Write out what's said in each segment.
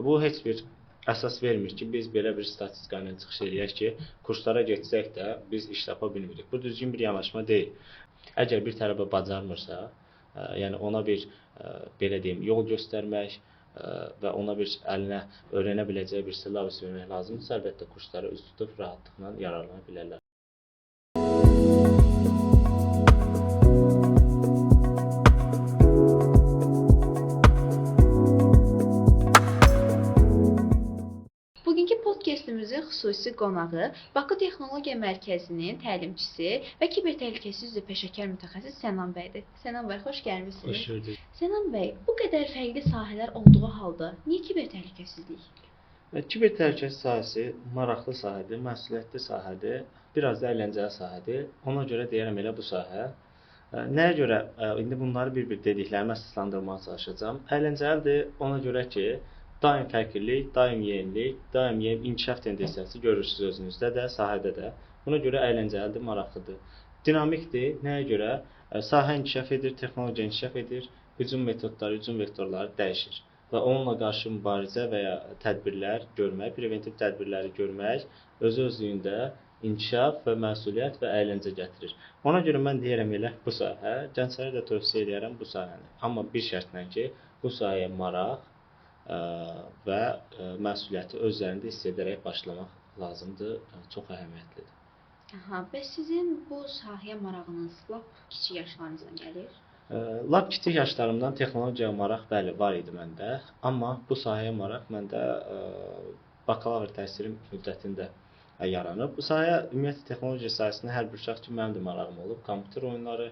Bu heç bir əsas vermir ki, biz belə bir statistika ilə çıxış edək ki, kurslara getsək də biz iş tapa bilmirik. Bu düzgün bir yanaşma deyil. Əgər bir tələbə bacarmırsa, yəni ona bir belə deyim, yol göstərmək və ona bir əlinə öyrənə biləcəyi bir silabus vermək lazımdırsa, əlbəttə kurslara üz tutub rahatlıqla yararlana bilərlər. Bugünkü podkastımızın xüsusi qonağı Bakı Texnologiya Mərkəzinin təlimçisi və kiber təhlükəsizlik üzrə peşəkar mütəxəssis Sənan bəydir. Sənan bəy, xoş gəlmisiniz. Xoş gördük. Sənan bəy, bu qədər fərqli sahələr olduğu halda niyə kiber təhlükəsizlik? Kiber təhlükəsizlik sahəsi maraqlı sahədir, məsuliyyətli sahədir, biraz da əyləncəli sahədir. Ona görə deyirəm elə bu sahə. Nəyə görə indi bunları bir-bir dediklərimi əsaslandırmağa çalışacağam. Əyləncəlidir ona görə ki, daim fərqlilik, daim yenilik, daim yeni inkişaf tendensiyası görürsünüz özünüzdə də, sahədə də. Buna görə əyləncəlidir, maraqlıdır. Dinamikdir. Nəyə görə? Sahə inkişaf edir, texnologiya inkişaf edir, hücum metodları, hücum vektorları dəyişir. Və onunla qarşı mübarizə və ya tədbirlər görmək, preventiv tədbirləri görmək öz-özlüyündə inkişaf və məsuliyyət və əyləncə gətirir. Ona görə mən deyirəm elə bu sahə, gənclərə də tövsiyə edirəm bu sahəni. Amma bir şərtlə ki, bu sahəyə maraq və məsuliyyəti özlərində hiss edərək başlamaq lazımdır, çox əhəmiyyətlidir. Bəs sizin bu sahəyə marağınız lap kiçik yaşlarınızdan gəlir? Lap kiçik yaşlarımdan texnologiyaya maraq bəli var idi məndə, amma bu sahəyə maraq məndə bakalavr təhsili müddətində yaranıb. Bu sahəyə ümumiyyətlə texnologiya sahəsində hər bir uşaq kimi mənim də marağım olub. Kompüter oyunları,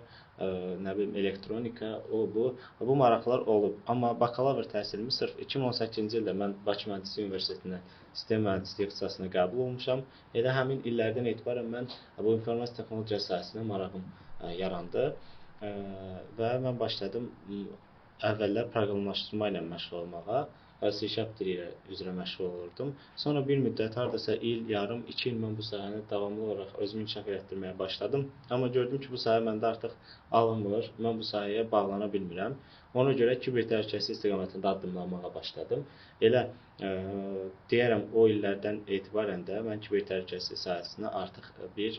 nə bilim elektronika, bu maraqlar olub. Amma bakalavr təhsilimi sırf 2018-ci ildə mən Bakı Mühəndislik Universitetindən sistem mühəndisliyi ixtisasına qəbul olmuşam. Elə həmin illərdən etibarən mən bu informasiya texnologiya sahəsinə marağım yarandı. Və mən başladım əvvəllər proqramlaşdırma ilə məşğul olmağa. C# dili üzrə məşğul olurdum. Sonra bir müddət hardasa il, yarım, 2 il mən bu sahəni davamlı olaraq özümü inkişaf etdirməyə başladım. Amma gördüm ki, bu sahə məndə artıq alınmır. Mən bu sahəyə bağlana bilmirəm. Ona görə kiber təhlükəsizlik istiqamətində addımlamağa başladım. Elə deyərəm o illərdən etibarən də mən kiber təhlükəsizlik sahəsinə artıq bir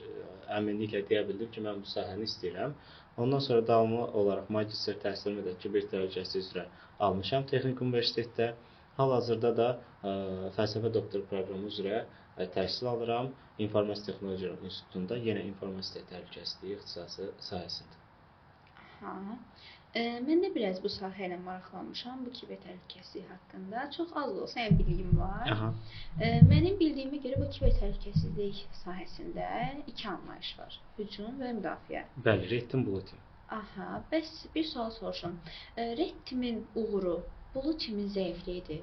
əminliklə deyə bildim ki, mən bu sahəni istəyirəm. Ondan sonra davamlı olaraq magistr təhsilimi də kiber təhlükəsizlik üzrə almışam Texnik Universitetdə. Hal-hazırda da fəlsəfə doktor proqramı üzrə təhsil alıram İnformasiya Texnologiyaları İnstitutunda, yenə informasiya təhlükəsizliyi ixtisası sahəsində. Mən də biraz bu sahə ilə maraqlanmışam, bu kiber təhlükəsizlik haqqında. Çox az olsa bilgim var. Mənim bildiyimə görə bu kiber təhlükəsizlik sahəsində iki anlayış var. Hücum və müdafiə. Bəli, Red Team, Blue Team. Bəs bir sual soruşum. Red Team-in uğuru Blue Team-in zəifliyidir?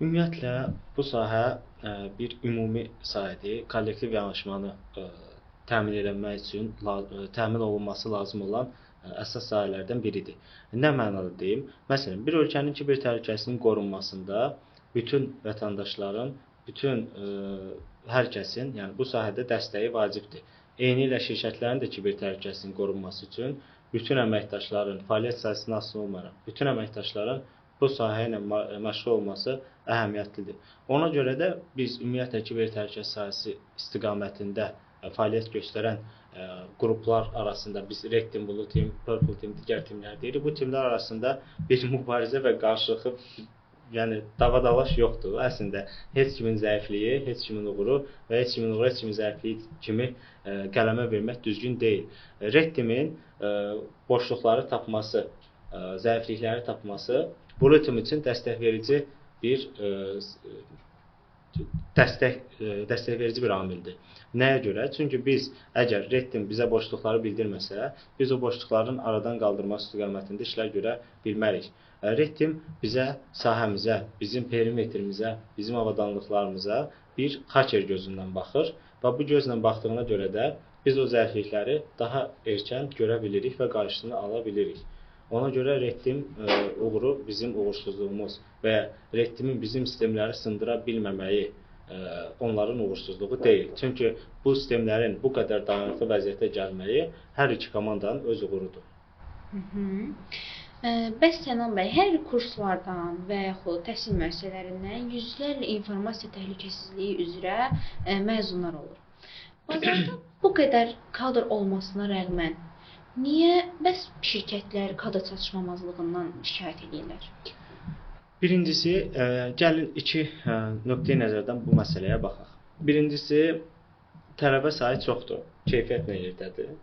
Ümumiyyətlə, bu sahə bir ümumi sahədir. Kollektiv yanaşmanı təmin olunması lazım olan əsas sahələrdən biridir. Nə mənada deyim? Məsələn, bir ölkənin kiber təhlükəsizliyinin qorunmasında bütün vətəndaşların, bütün hər kəsin, yəni bu sahədə dəstəyi vacibdir. Eynilə şirkətlərin də kiber təhlükəsizliyinin qorunması üçün bütün əməkdaşların, fəaliyyət sahəsindən asılı olmayaraq, bütün əməkdaşların bu sahə ilə məşğul olması əhəmiyyətlidir. Ona görə də biz ümumiyyətlə kiber təhlükəsizlik sahəsi istiqamətində fəaliyyət göstərən qruplar arasında biz Red Team, Blue Team, Purple Team, digər timlər deyirik. Bu timlər arasında bir mübarizə və qarşılıqlı, yəni davadalaş yoxdur. Əslində heç kimin zəifliyi, heç kimin uğuru və heç kimin uğuru, heç kimin zəifliyi kimi qələmə vermək düzgün deyil. Red Team-in boşluqları tapması, zəiflikləri tapması Blue Team üçün dəstəkləyicici bir amildir. Nəyə görə? Çünki biz əgər Red Team bizə boşluqları bildirməsə, biz o boşluqların aradan qaldırmaq istiqamətində işlər görə bilmərik. Red Team bizə, sahəmizə, bizim perimetrimizə, bizim avadanlıqlarımıza bir hacker gözündən baxır və bu gözlə baxdığına görə də biz o zəiflikləri daha erkən görə bilirik və qarşısını ala bilirik. Ona görə Red Team uğuru bizim uğursuzluğumuz və Red Team-in bizim sistemləri sındıra bilməməyi onların uğursuzluğu deyil. Çünki bu sistemlərin bu qədər dayanıqlı vəziyyətə gəlməyi hər iki komandanın öz uğurudur. Bəs Sənan bəy, hər kurslardan və yaxud təhsil müəssisələrindən yüzlərlə informasiya təhlükəsizliyi üzrə məzunlar olur. Bazarda bu qədər kadr olmasına rəğmən niyə bəs şirkətlər kadr çatışmamazlığından şikayət edirlər? Birincisi, gəlin iki nöqteyi nəzərdən bu məsələyə baxaq. Birincisi, tələbə sayı çoxdur, keyfiyyətlə yerdədir.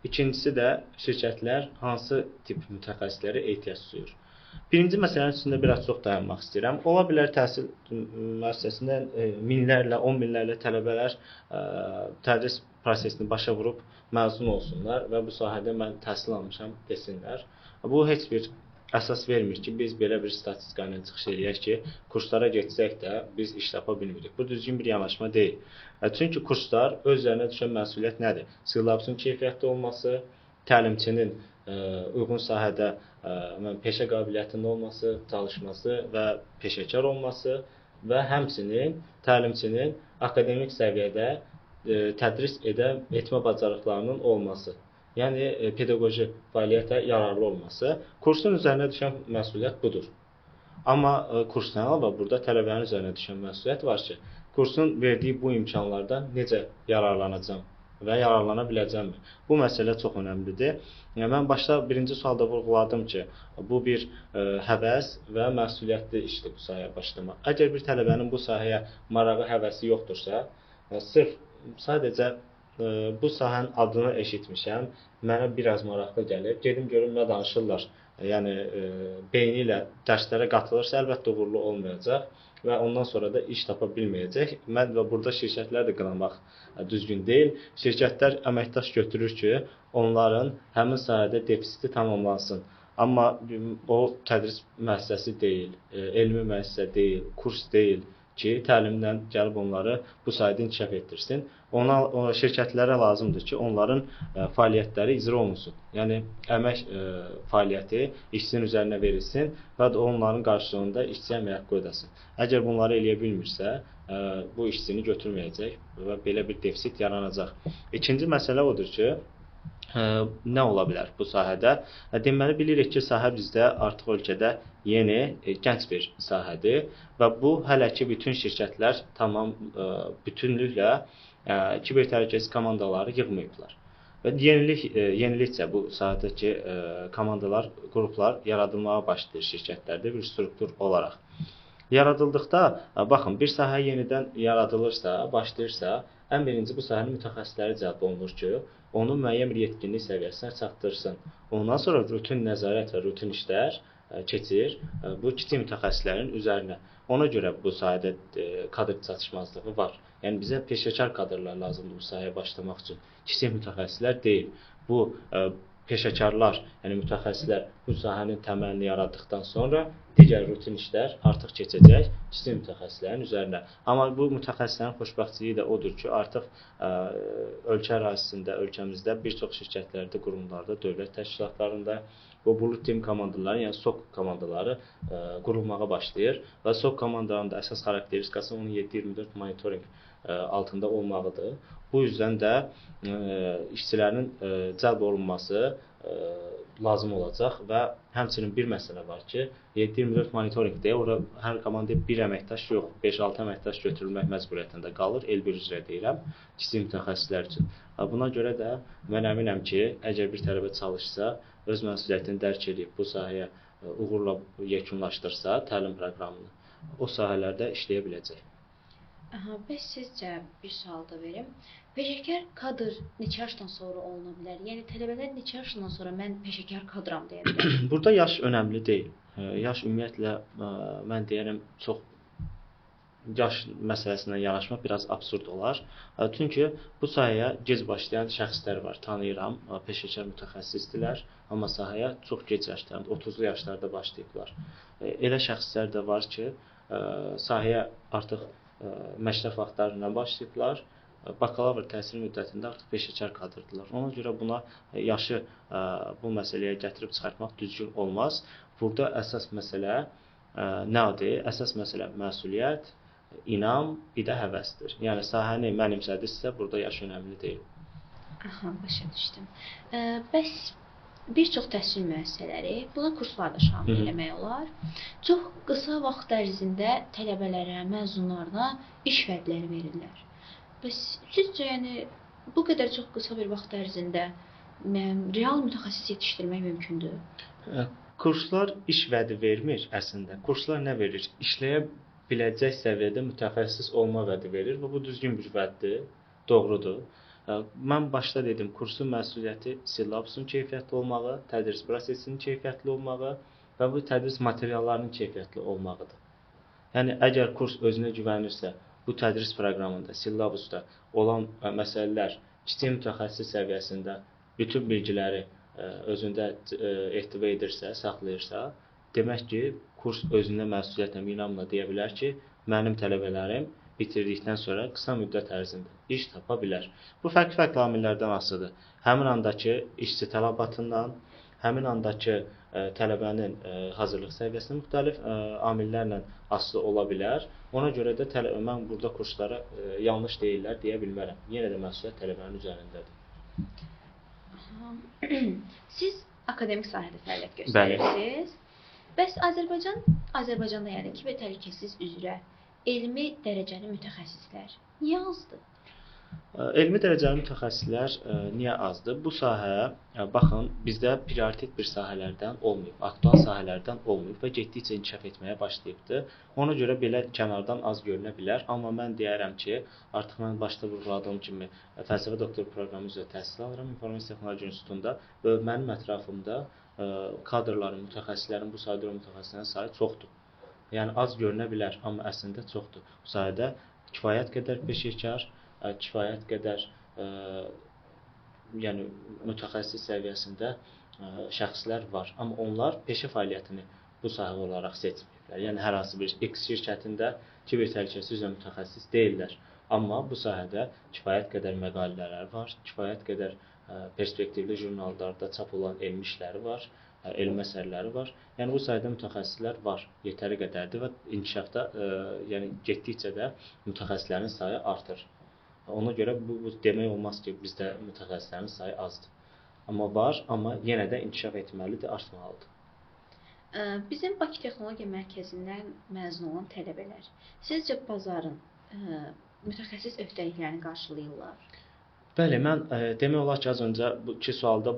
İkincisi də şirkətlər hansı tip mütəxəssislərə ehtiyac duyur. Birinci məsələnin üstündə biraz çox dayanmaq istəyirəm. Ola bilər təhsil müəssisəsindən minlərlə, 10 minlərlə tələbələr tədris prosesini başa vurub məzun olsunlar və bu sahədə mən təhsil almışam desinlər. Bu heç bir əsas vermir ki, biz belə bir statistika ilə çıxış edək ki, kurslara getsək də biz iş tapa bilmirik. Bu düzgün bir yanaşma deyil. Çünki kurslar öz üzərinə düşən məsuliyyət nədir? Sillabusun keyfiyyətli olması, təlimçinin uyğun sahədə peşə qabiliyyətinin olması, çalışması və peşəkar olması və həmçinin təlimçinin akademik səviyyədə tədris etmə bacarıqlarının olması. Yəni, pedaqoji fəaliyyətə yararlı olması, kursun üzərinə düşən məsuliyyət budur. Amma kursdan əlavə burada tələbənin üzərinə düşən məsuliyyət var ki, kursun verdiyi bu imkanlardan necə yararlanacam və yararlana biləcəmmi? Bu məsələ çox önəmlidir. Mən başda birinci sualda vurğuladım ki, bu bir həvəs və məsuliyyətli işdir bu sahəyə başlamaq. Əgər bir tələbənin bu sahəyə marağı, həvəsi yoxdursa, sırf sadəcə bu sahənin adını eşitmişəm, mənə biraz maraqlı gəlir. Gedim görüm nə danışırlar. Yəni beyni ilə dərslərə qatılırsa əlbəttə uğurlu olmayacaq və ondan sonra da iş tapa bilməyəcək. Mən və burada şirkətlər də qınamaq düzgün deyil. Şirkətlər əməkdaş götürür ki, onların həmin sahədə defisiti tamamlansın. Amma o tədris müəssisəsi deyil, elmi müəssisə deyil, kurs deyil ki, təlimdən gəlib onları bu sahədə inkişaf etdirsin. Şirkətlərə lazımdır ki, onların fəaliyyətləri icra olunsun. Yəni, əmək fəaliyyəti işçinin üzərinə verilsin və onların qarşılığında işçiyə əmək haqqı ödəsin. Əgər bunları eləyə bilmirsə, bu işçini götürməyəcək və belə bir defisit yaranacaq. İkinci məsələ odur ki, nə ola bilər bu sahədə? Deməli, bilirik ki, sahə bizdə artıq ölkədə yeni, gənc bir sahədir və bu hələ ki bütün şirkətlər bütünlüklə kiber təhlükəsizlik komandaları yığmayıblar. Və yenilikcə bu sahədəki komandalar, qruplar yaradılmağa başlayır şirkətlərdə bir struktur olaraq. Yaradıldıqda, baxın, bir sahə yenidən yaradılırsa, başlayırsa, ən birinci bu sahənin mütəxəssisləri cəlb olunur ki, onu müəyyən bir yetkinlik səviyyəsinə çatdırsın. Ondan sonra rutin nəzarət və rutin işlər keçir bu kiçik mütəxəssislərin üzərinə. Ona görə bu sahədə kadr çatışmazlığı var. Yəni bizə peşəkar kadrlar lazımdır bu sahəyə başlamaq üçün. Kiçik mütəxəssislər deyil. Bu peşəkarlar, yəni mütəxəssislər bu sahənin təməlini yaratdıqdan sonra digər rutin işlər artıq keçəcək kiçik mütəxəssislərin üzərinə. Amma bu mütəxəssislərin xoşbəxtliyi də odur ki, artıq ölkə ərazisində, ölkəmizdə bir çox şirkətlərdə, qurumlarda, dövlət təşkilatlarında bu blue team komandaları, yəni SOC komandaları qurulmağa başlayır və SOC komandalarının əsas xarakteristikası onun 7/24 monitoring altında olmağıdır. Bu yüzden də işçilərin cəlb olunması lazım olacaq və həmçinin bir məsələ var ki, 7/24 monitoringdə ora hər komandaya bir əməkdaş yox, 5-6 əməkdaş götürülmək məcburiyyətində qalır, el-bir üzrə deyirəm, kiçik mütəxəssislər üçün. Buna görə də mən əminəm ki, əgər bir tələbə çalışsa, öz məsuliyyətini dərk edib bu sahəyə uğurla yekunlaşdırsa təlim proqramını, o sahələrdə işləyə biləcək. Bəs sizcə bir sual da verim. Peşəkar kadr neçə yaşdan sonra oluna bilər? Yəni tələbələr neçə yaşdan sonra mən peşəkar kadram deyə bilər? Burada yaş önəmli deyil. Yaş ümumiyyətlə mən deyərəm çox yaş məsələsinə yanaşmaq biraz absurd olar. Çünki bu sahəyə gec başlayan şəxslər var, tanıyıram, peşəkar mütəxəssisdirlər, amma sahəyə çox gec yaşlarında, 30'lu yaşlarda başlayıblar. Elə şəxslər də var ki, sahəyə artıq məktəb vaxtlarından başlayıblar, bakalavr təhsil müddətində artıq peşəkar kadrdırlar. Ona görə buna yaşı bu məsələyə gətirib çıxartmaq düzgün olmaz. Burada əsas məsələ nədir? Əsas məsələ məsuliyyət, inam, bir də həvəsdir. Yəni sahəni mənimsədirsə, burada yaş önəmli deyil. Başa düşdüm. Bəs bir çox təhsil müəssisələri buna kurslar da şamil eləmək olar. Çox qısa vaxt ərzində tələbələrə, məzunlarına iş vədləri verirlər. Bəs sizcə, yəni bu qədər çox qısa bir vaxt ərzində real mütəxəssis yetişdirmək mümkündür? Kurslar iş vədi vermir əslində. Kurslar nə verir? İşləyə biləcək səviyyədə mütəxəssis olma vədi verir və bu düzgün bir vəddir, doğrudur. Mən başda dedim, kursun məsuliyyəti sillabusun keyfiyyətli olmağı, tədris prosesinin keyfiyyətli olmağı və bu tədris materiallarının keyfiyyətli olmağıdır. Yəni, əgər kurs özünə güvənirsə, bu tədris proqramında, sillabusda olan məsələlər kiçik mütəxəssis səviyyəsində bütün bilgiləri özündə ehtiva edirsə, saxlayırsa, demək ki, kurs özündə məsuliyyətlə, inamla deyə bilər ki, mənim tələbələrim bitirdikdən sonra qısa müddət ərzində iş tapa bilər. Bu fərqli amillərdən asılıdır. Həmin andakı işçi tələbatından, həmin andakı tələbənin hazırlıq səviyyəsində müxtəlif amillərlə asılı ola bilər. Ona görə də mən burada kurslara yanlış deyirlər deyə bilmərəm. Yenə də məsuliyyət tələbənin üzərindədir. Siz akademik sahədə fəaliyyət göstərirsiniz. Bəs Azərbaycanda yəni kiber təhlükəsizlik üzrə elmi dərəcəli mütəxəssislər niyə azdır? Elmi dərəcəli mütəxəssislər niyə azdır? Bu sahə, baxın, bizdə prioritet bir sahələrdən olmayıb, aktual sahələrdən olmayıb və getdikcə inkişaf etməyə başlayıbdır. Ona görə belə kənardan az görünə bilər. Amma mən deyərəm ki, artıq mən başda vurğuladığım kimi fəlsəfə doktor proqramı üzrə təhsil alıram İnformasiya Texnologiya İnstitutunda və mənim ətrafımda kadrların, mütəxəssislərin, bu sahədə olan mütəxəssislərin sayı çoxdur. Yəni, az görünə bilər, amma əslində çoxdur. Bu sayədə kifayət qədər peşəkar, kifayət qədər yəni, mütəxəssis səviyyəsində şəxslər var. Amma onlar peşə fəaliyyətini bu sahə olaraq seçməyiblər. Yəni, hər hansı bir X şirkətində kiber təhlükəsizlik üzrə mütəxəssis deyirlər. Amma bu sahədə kifayət qədər məqalələr var, kifayət qədər perspektivli jurnallarda çap olan elmi işləri var, elmi əsərləri var. Yəni, bu sayədə mütəxəssislər var, yetəri qədərdir və inkişafda yəni, getdikcə də mütəxəssislərin sayı artır. Ona görə bu demək olmaz ki, bizdə mütəxəssislərin sayı azdır. Amma var, amma yenə də inkişaf etməlidir, artmalıdır. Bizim Bakı Texnologiya Mərkəzindən məzun olan tələbələr sizcə bazarın mütəxəssis öhdəliklərini qarşılayırlar? Bəli, mən demək olar ki, az öncə bu iki sualda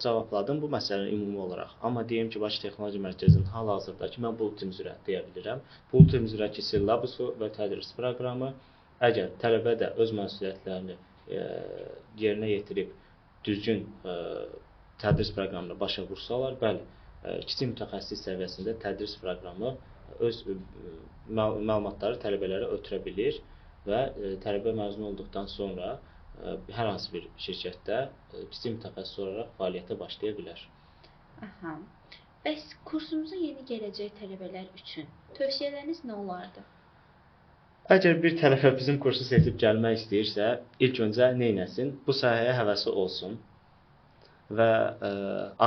cavabladım bu məsələni ümumi olaraq. Amma deyim ki, Bakı Texnologiya Mərkəzinin hal-hazırdakı mən bulletin üzrə deyə bilirəm. Bulletin üzrəki sillabusu və tədris proqramı əgər tələbə də öz məsuliyyətlərini yerinə yetirib düzgün tədris proqramına başa vursalar, bəli, kiçik mütəxəssis səviyyəsində tədris proqramı öz məlumatları tələbələrə ötürə bilir və tələbə məzun olduqdan sonra hər hansı bir şirkətdə kiçik mütəxəssis olaraq fəaliyyətə başlaya bilər. Aha. Bəs kursumuza yeni gələcək tələbələr üçün tövsiyələriniz nə olardı? Əgər bir tələbə bizim kursu seçib gəlmək istəyirsə, ilk öncə nə etsin? Bu sahəyə həvəsi olsun və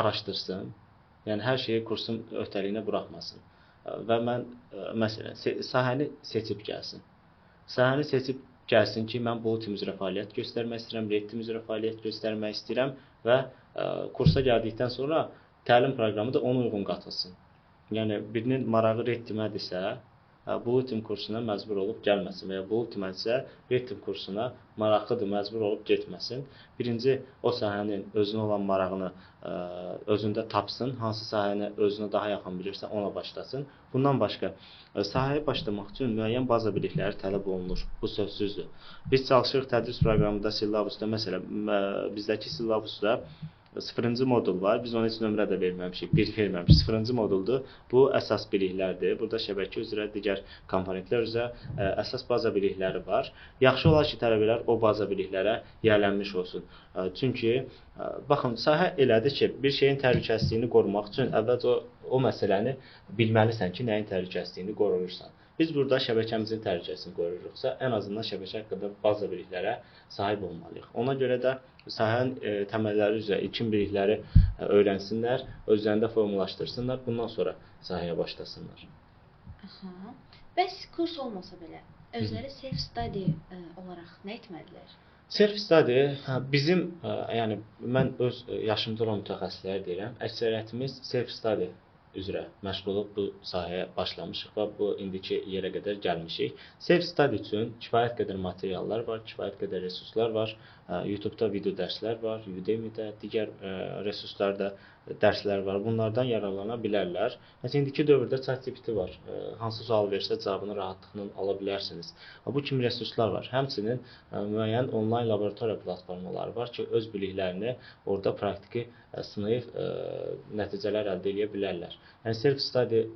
araşdırsın. Yəni, hər şeyi kursun öhdəliyinə buraxmasın. Və mən, məsələn, sahəni seçib gəlsin. Sahəni seçib gəlsin ki, mən bulletin üzrə fəaliyyət göstərmək istəyirəm, reddim üzrə fəaliyyət göstərmək istəyirəm və kursa gəldikdən sonra təlim proqramı da ona uyğun qatılsın. Yəni, birinin marağı reddimədirsə, bulletin kursuna məcbur olub gəlməsin və ya bulletinsə reddim kursuna maraqlıdır, məcbur olub getməsin. Birinci, o sahənin özünə olan marağını özündə tapsın, hansı sahəni özünə daha yaxın bilirsə ona başlasın. Bundan başqa, sahəyə başlamaq üçün müəyyən baza bilikləri tələb olunur. Bu sözsüzdür. Biz çalışırıq tədris proqramında, sillabusda, məsələn, bizdəki sillabusda 0-cı modul var. Biz ona heç nömrə də verməmişik, 1 verməmişik. 0-cı moduldur. Bu əsas biliklərdir. Burada şəbəkə üzrə, digər komponentlər üzrə əsas baza bilikləri var. Yaxşı olar ki, tələbələr o baza biliklərə yiyələnmiş olsun. Çünki, baxın, sahə elədir ki, bir şeyin təhlükəsizliyini qorumaq üçün əvvəlcə o məsələni bilməlisən ki, nəyin təhlükəsizliyini qoruyursan. Biz burada şəbəkəmizin təhlükəsini qoruruqsa, ən azından şəbəkə haqqında baza biliklərə sahib olmalıyıq. Ona görə də sahənin təməlləri üzrə ilkin bilikləri öyrənsinlər, özlərində formalaşdırsınlar, bundan sonra sahəyə başlasınlar. Aha. Bəs kurs olmasa belə, özləri self-study olaraq nə etməlidirlər? Self-study bizim, yəni mən öz yaşımda olan mütəxəssislər deyirəm, əksəriyyətimiz self-study üzrə məşğul olub bu sahəyə başlamışıq və bu indiki yerə qədər gəlmişik. Self-study üçün kifayət qədər materiallar var, kifayət qədər resurslar var. YouTube-da video dərslər var, Udemy-də, digər resurslarda dərslər var. Bunlardan yararlana bilərlər. Məsələn, indiki dövrdə ChatGPT var. Hansı sual versə cavabını rahatlıqla ala bilərsiniz. Bu kimi resurslar var. Həmçinin müəyyən onlayn laboratoriya platformaları var ki, öz biliklərini orada praktiki sınayıb nəticələr əldə edə bilərlər. Yəni self-study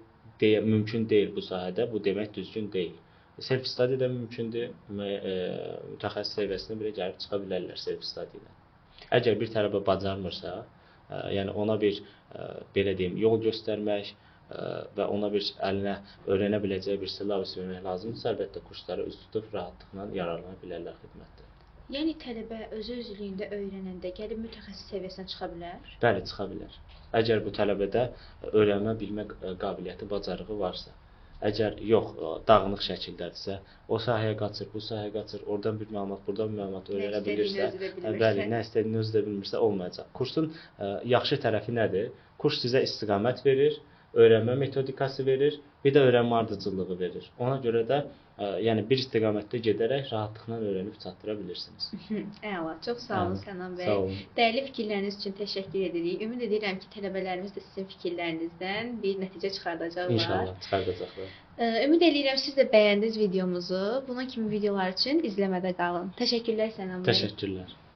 mümkün deyil bu sahədə, bu demək düzgün deyil. Self-study də mümkündür, mütəxəssis səviyyəsinə belə gəlib çıxa bilərlər self-study ilə. Əgər bir tələbə bacarmırsa, yəni ona bir belə deyim, yol göstərmək və ona bir əlinə öyrənə biləcəyi bir silah vermək lazımdırsa, əlbəttə kurslara üz tutub rahatlıqla yararlana bilərlər xidmətdə. Yəni tələbə özü-özlüyündə öyrənəndə gəlib mütəxəssis səviyyəsinə çıxa bilər? Bəli, çıxa bilər. Əgər bu tələbədə öyrənmə, bilmə qabiliyyəti, bacarığı varsa. Əgər yox, dağınıq şəkildədirsə, o sahəyə qaçır, bu sahəyə qaçır, oradan bir məlumat, buradan bir məlumat öyrənə bilirsə, bəli, nə istədiyini özü də bilmirsə olmayacaq. Kursun yaxşı tərəfi nədir? Kurs sizə istiqamət verir, öyrənmə metodikası verir, bir də öyrənmə ardıcıllığı verir. Ona görə də yəni bir istiqamətdə gedərək rahatlıqla öyrənib çatdıra bilirsiniz. Əla, çox sağ olun Sənan bəy. Sağ olun. Dəyərli fikirləriniz üçün təşəkkür edirik. Ümid edirəm ki, tələbələrimiz də sizin fikirlərinizdən bir nəticə çıxardacaqlar. İnşallah çıxardacaqlar. Ümid edirəm siz də bəyəndiniz videomuzu. Bunun kimi videolar üçün izləmədə qalın. Təşəkkürlər Sənan bəy. Təşəkkürlər.